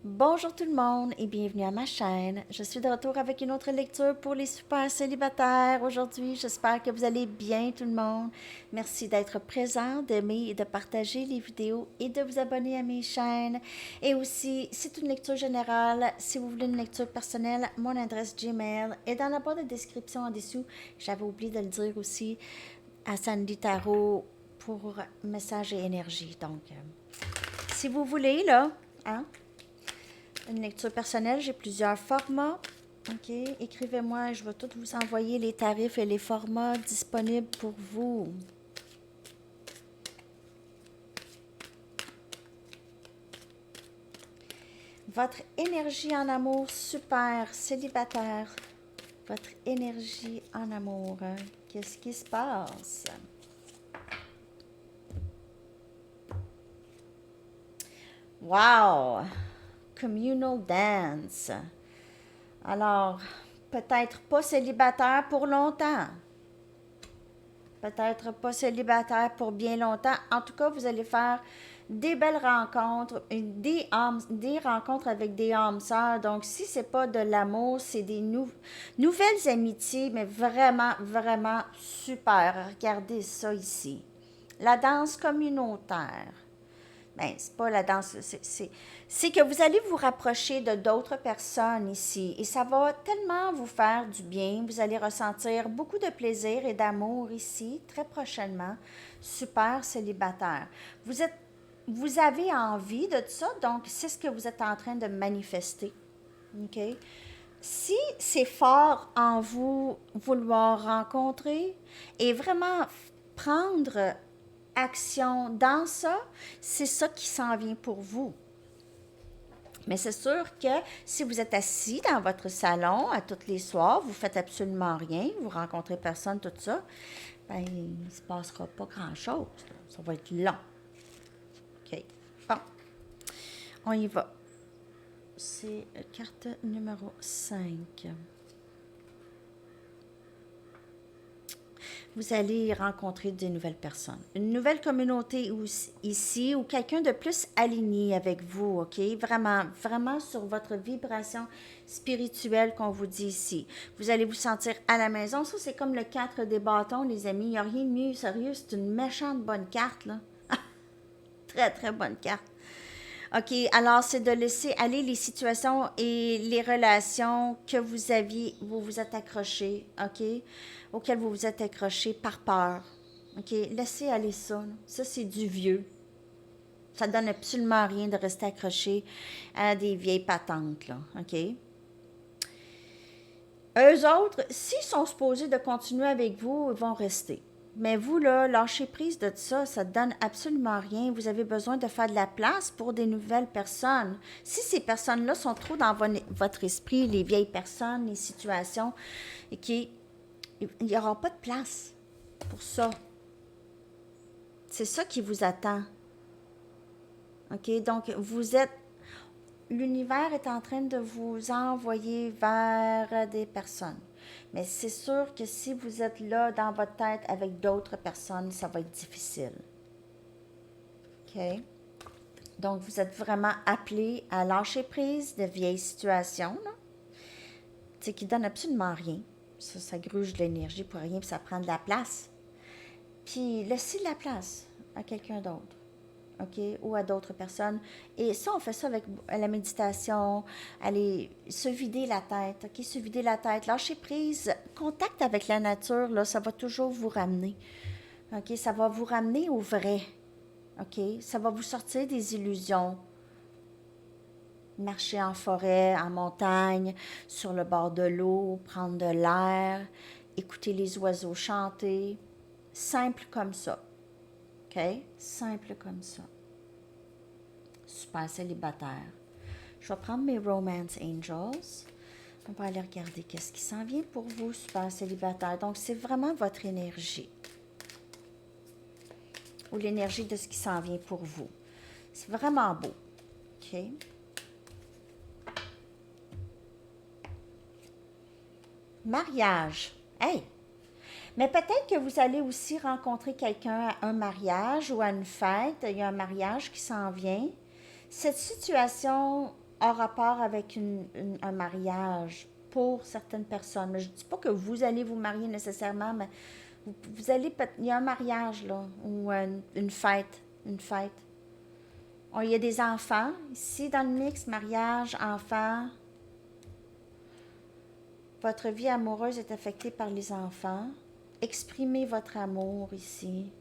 Bonjour tout le monde et bienvenue à ma chaîne. Je suis de retour avec une autre lecture pour les super célibataires aujourd'hui. J'espère que vous allez bien tout le monde. Merci d'être présent, d'aimer et de partager les vidéos et de vous abonner à mes chaînes. Et aussi, c'est une lecture générale. Si vous voulez une lecture personnelle, mon adresse Gmail est dans la barre de description en dessous. J'avais oublié de le dire aussi à Sandy Tarot pour message et énergie. Donc, si vous voulez, là, hein, une lecture personnelle, j'ai plusieurs formats. OK, écrivez-moi, je vais tout vous envoyer les tarifs et les formats disponibles pour vous. Votre énergie en amour, super, célibataire. Votre énergie en amour, hein? Qu'est-ce qui se passe? Wow! Communal dance. Alors, peut-être pas célibataire pour longtemps. Peut-être pas célibataire pour bien longtemps. En tout cas, vous allez faire des belles rencontres, des rencontres avec des âmes sœurs. Donc, si c'est pas de l'amour, c'est des nouvelles amitiés, mais vraiment, vraiment super. Regardez ça ici. La danse communautaire. Ben, c'est pas la danse, c'est que vous allez vous rapprocher de d'autres personnes ici et ça va tellement vous faire du bien. Vous allez ressentir beaucoup de plaisir et d'amour ici très prochainement. Super célibataire. Vous avez envie de ça, donc c'est ce que vous êtes en train de manifester. OK? Si c'est fort en vous vouloir rencontrer et vraiment prendre action dans ça, c'est ça qui s'en vient pour vous. Mais c'est sûr que si vous êtes assis dans votre salon à tous les soirs, vous faites absolument rien, vous rencontrez personne, tout ça, ben, il ne se passera pas grand-chose. Ça va être long. OK. Bon, on y va. C'est carte numéro 5. Vous allez rencontrer de nouvelles personnes. Une nouvelle communauté ici ou quelqu'un de plus aligné avec vous, OK? Vraiment, vraiment sur votre vibration spirituelle qu'on vous dit ici. Vous allez vous sentir à la maison. Ça, c'est comme le 4 des bâtons, les amis. Il n'y a rien de mieux, sérieux. C'est une méchante bonne carte, là. Très, très bonne carte. OK, alors c'est de laisser aller les situations et les relations que vous vous êtes accroché, OK, auxquelles vous vous êtes accroché par peur. OK, laissez aller ça. Ça, c'est du vieux. Ça donne absolument rien de rester accroché à des vieilles patentes, là. OK? Eux autres, s'ils sont supposés de continuer avec vous, ils vont rester. Mais vous, là, lâchez prise de ça, ça ne donne absolument rien. Vous avez besoin de faire de la place pour des nouvelles personnes. Si ces personnes-là sont trop dans votre esprit, les vieilles personnes, les situations, il n'y aura pas de place pour ça. C'est ça qui vous attend. OK? Donc, l'univers est en train de vous envoyer vers des personnes. Mais c'est sûr que si vous êtes là dans votre tête avec d'autres personnes, ça va être difficile. OK? Donc, vous êtes vraiment appelé à lâcher prise de vieilles situations, là, qui ne donnent absolument rien. Ça gruge de l'énergie pour rien, puis ça prend de la place. Puis, laissez de la place à quelqu'un d'autre. OK, ou à d'autres personnes. Et ça, on fait ça avec la méditation, aller se vider la tête, OK, se vider la tête, lâcher prise, contact avec la nature, là, ça va toujours vous ramener. OK, ça va vous ramener au vrai. OK, ça va vous sortir des illusions. Marcher en forêt, en montagne, sur le bord de l'eau, prendre de l'air, écouter les oiseaux chanter. Simple comme ça. OK? Simple comme ça. Super célibataire. Je vais prendre mes Romance Angels. On va aller regarder qu'est-ce qui s'en vient pour vous, super célibataire. Donc, c'est vraiment votre énergie. Ou l'énergie de ce qui s'en vient pour vous. C'est vraiment beau. OK? Mariage. Hey! Mais peut-être que vous allez aussi rencontrer quelqu'un à un mariage ou à une fête. Il y a un mariage qui s'en vient. Cette situation a rapport avec un mariage pour certaines personnes. Mais je ne dis pas que vous allez vous marier nécessairement, mais vous allez, il y a un mariage là, ou une fête, une fête. Il y a des enfants. Ici, dans le mix, mariage, enfants, votre vie amoureuse est affectée par les enfants. Exprimez votre amour ici.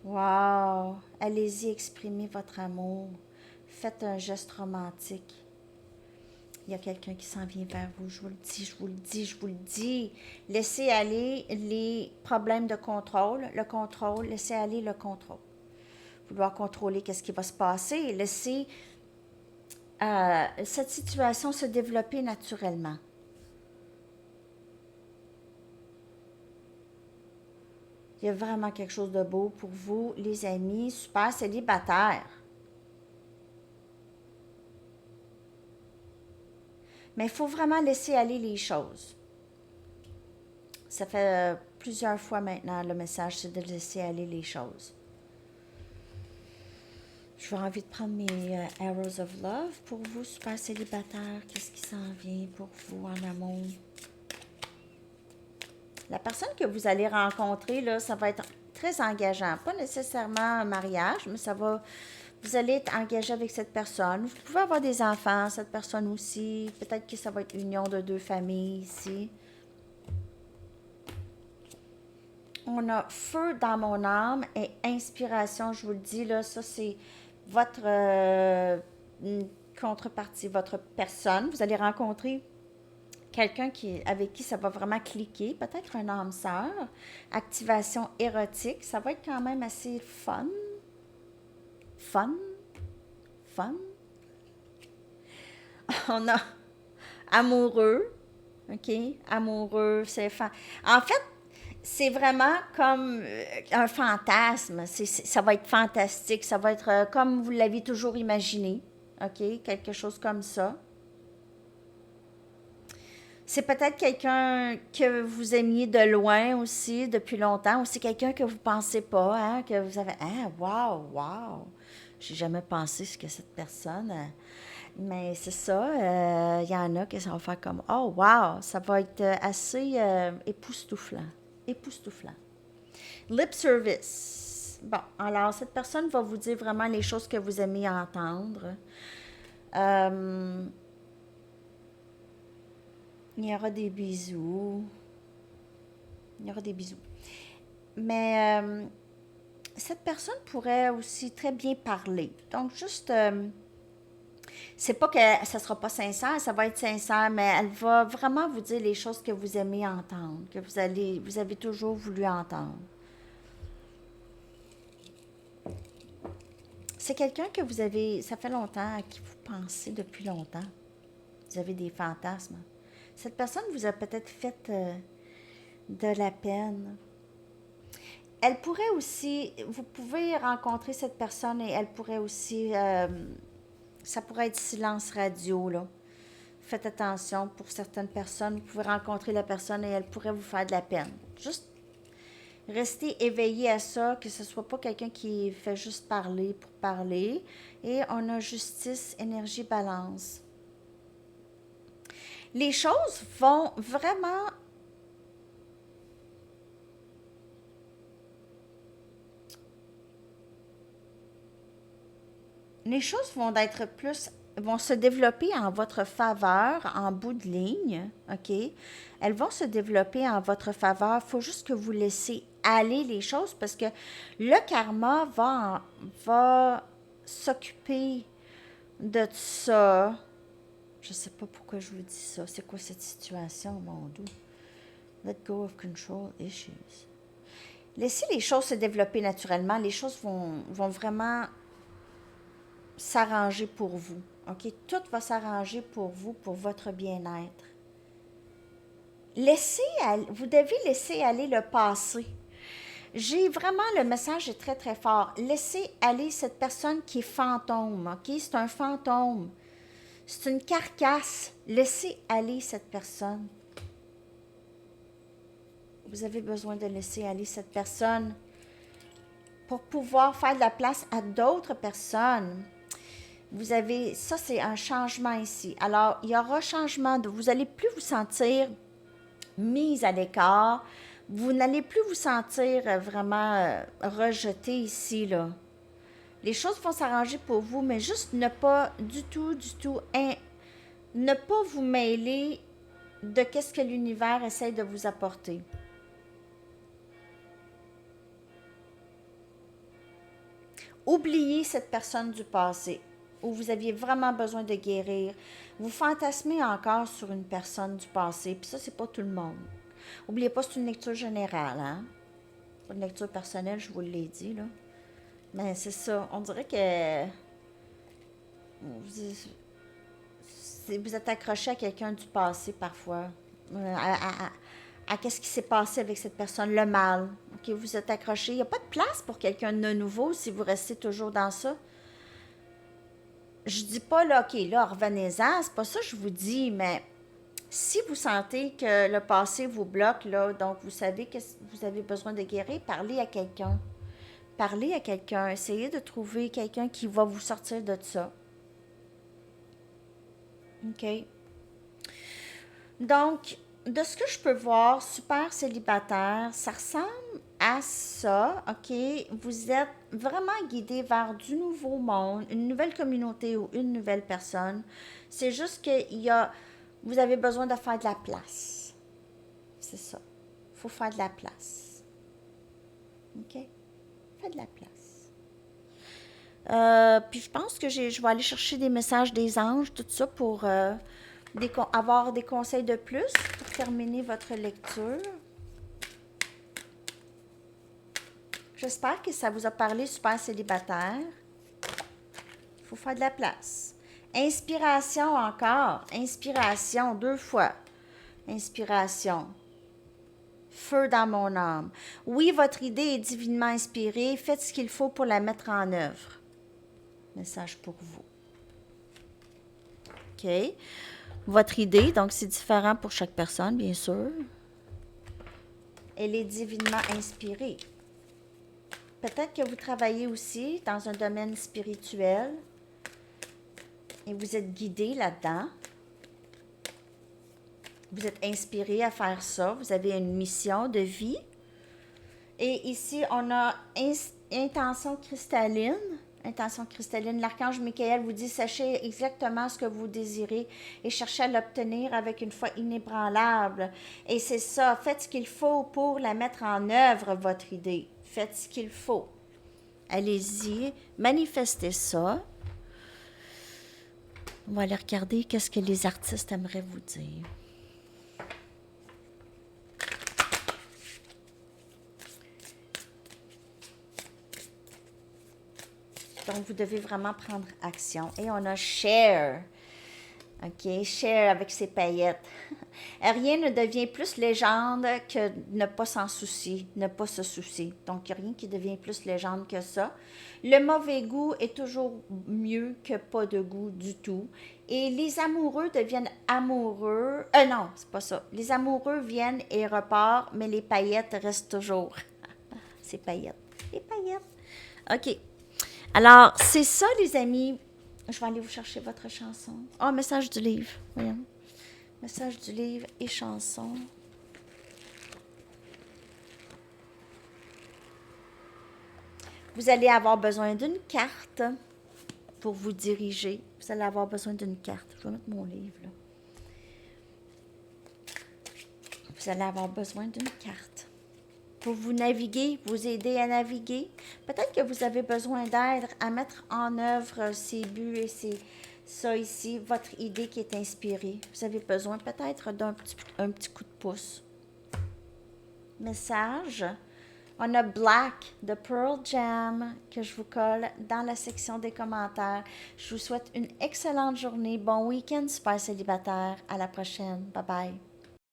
Wow! Allez-y, exprimez votre amour. Faites un geste romantique. Il y a quelqu'un qui s'en vient vers vous. Je vous le dis, je vous le dis, je vous le dis. Laissez aller les problèmes de contrôle. Le contrôle, laissez aller le contrôle. Vouloir contrôler qu'est-ce qui va se passer. Laissez cette situation se développer naturellement. Il y a vraiment quelque chose de beau pour vous, les amis, super célibataires. Mais il faut vraiment laisser aller les choses. Ça fait plusieurs fois maintenant, le message, c'est de laisser aller les choses. Je vais envie de prendre mes Arrows of Love pour vous, super célibataires. Qu'est-ce qui s'en vient pour vous en amour? La personne que vous allez rencontrer, là, ça va être très engageant. Pas nécessairement un mariage, mais ça va... Vous allez être engagé avec cette personne. Vous pouvez avoir des enfants, cette personne aussi. Peut-être que ça va être l'union de deux familles ici. On a feu dans mon âme et inspiration, je vous le dis, là, ça c'est votre contrepartie, votre personne. Vous allez rencontrer quelqu'un avec qui ça va vraiment cliquer, peut-être un âme sœur, activation érotique, ça va être quand même assez fun. Fun. On a amoureux, ok? Amoureux, c'est fun. En fait, c'est vraiment comme un fantasme. Ça va être fantastique. Ça va être comme vous l'avez toujours imaginé. OK? Quelque chose comme ça. C'est peut-être quelqu'un que vous aimiez de loin aussi, depuis longtemps. Ou c'est quelqu'un que vous ne pensez pas, hein? Que vous avez... Ah, wow! J'ai jamais pensé ce que cette personne... mais c'est ça. Il y en a qui vont faire comme... Oh, wow! Ça va être assez époustouflant. Époustouflant. Lip service. Bon, alors cette personne va vous dire vraiment les choses que vous aimez entendre. Il y aura des bisous. Il y aura des bisous. Mais cette personne pourrait aussi très bien parler. Donc, juste... c'est pas que ça sera pas sincère, ça va être sincère, mais elle va vraiment vous dire les choses que vous aimez entendre, que vous avez toujours voulu entendre. C'est quelqu'un que vous avez, ça fait longtemps, à qui vous pensez depuis longtemps. Vous avez des fantasmes. Cette personne vous a peut-être fait de la peine. Elle pourrait aussi, vous pouvez rencontrer cette personne et elle pourrait aussi, ça pourrait être silence radio, là. Faites attention, pour certaines personnes, vous pouvez rencontrer la personne et elle pourrait vous faire de la peine. Juste restez éveillé à ça, que ce ne soit pas quelqu'un qui fait juste parler pour parler. Et on a justice, énergie, balance. Les choses vont vraiment... Les choses vont se développer en votre faveur en bout de ligne, OK? Elles vont se développer en votre faveur. Il faut juste que vous laissez aller les choses parce que le karma va s'occuper de ça. Je ne sais pas pourquoi je vous dis ça. C'est quoi cette situation, mon doux? Let go of control issues. Laissez les choses se développer naturellement. Les choses vont vraiment s'arranger pour vous. OK? Tout va s'arranger pour vous, pour votre bien-être. Vous devez laisser aller le passé. J'ai vraiment, le message est très, très fort. Laissez aller cette personne qui est fantôme. OK? C'est un fantôme. C'est une carcasse. Laissez aller cette personne. Vous avez besoin de laisser aller cette personne pour pouvoir faire de la place à d'autres personnes. Vous avez, ça c'est un changement ici. Alors, il y aura changement, vous n'allez plus vous sentir mise à l'écart. Vous n'allez plus vous sentir vraiment rejeté ici, là. Les choses vont s'arranger pour vous, mais juste ne pas du tout, ne pas vous mêler de qu'est-ce que l'univers essaie de vous apporter. Oubliez cette personne du passé où vous aviez vraiment besoin de guérir. Vous fantasmez encore sur une personne du passé, puis ça, c'est pas tout le monde. N'oubliez pas, c'est une lecture générale, hein? Pas une lecture personnelle, je vous l'ai dit, là. Mais c'est ça, on dirait que vous êtes accroché à quelqu'un du passé parfois, à qu'est-ce qui s'est passé avec cette personne, le mal. Ok, vous êtes accroché. Il n'y a pas de place pour quelqu'un de nouveau si vous restez toujours dans ça. Je dis pas, là, ok, là, revenez-en, c'est pas ça que je vous dis, mais si vous sentez que le passé vous bloque, là, donc vous savez que vous avez besoin de guérir, parlez à quelqu'un. Parlez à quelqu'un. Essayez de trouver quelqu'un qui va vous sortir de ça. OK? Donc, de ce que je peux voir, super célibataire, ça ressemble à ça, OK? Vous êtes vraiment guidé vers du nouveau monde, une nouvelle communauté ou une nouvelle personne. C'est juste vous avez besoin de faire de la place. C'est ça. Il faut faire de la place. OK? Faites de la place. Puis je pense que je vais aller chercher des messages des anges, tout ça, pour avoir des conseils de plus pour terminer votre lecture. J'espère que ça vous a parlé, super célibataire. Il faut faire de la place. Inspiration encore. Inspiration, 2 fois. Inspiration. Feu dans mon âme. Oui, votre idée est divinement inspirée. Faites ce qu'il faut pour la mettre en œuvre. Message pour vous. OK. Votre idée, donc c'est différent pour chaque personne, bien sûr. Elle est divinement inspirée. Peut-être que vous travaillez aussi dans un domaine spirituel et vous êtes guidé là-dedans. Vous êtes inspiré à faire ça. Vous avez une mission de vie. Et ici, on a intention cristalline. Intention cristalline. L'archange Michael vous dit, sachez exactement ce que vous désirez et cherchez à l'obtenir avec une foi inébranlable. Et c'est ça, faites ce qu'il faut pour la mettre en œuvre, votre idée. Faites ce qu'il faut. Allez-y, manifestez ça. On va aller regarder qu'est-ce que les artistes aimeraient vous dire. Donc, vous devez vraiment prendre action. Et on a share. OK, share avec ses paillettes. Rien ne devient plus légende que ne pas s'en soucier, ne pas se soucier. Donc, il n'y a rien qui devient plus légende que ça. Le mauvais goût est toujours mieux que pas de goût du tout. Et les amoureux deviennent amoureux. Non, c'est pas ça. Les amoureux viennent et repartent, mais les paillettes restent toujours. Ces paillettes. Les paillettes. OK. Alors, c'est ça, les amis. Je vais aller vous chercher votre chanson. Oh, message du livre. Voyons. Message du livre et chanson. Vous allez avoir besoin d'une carte pour vous diriger. Vous allez avoir besoin d'une carte. Je vais mettre mon livre là. Vous allez avoir besoin d'une carte pour vous naviguer, vous aider à naviguer. Peut-être que vous avez besoin d'aide à mettre en œuvre ces buts et ça ici, votre idée qui est inspirée. Vous avez besoin peut-être d'un petit coup de pouce. Message. On a Black de Pearl Jam que je vous colle dans la section des commentaires. Je vous souhaite une excellente journée. Bon week-end, super célibataire. À la prochaine. Bye bye.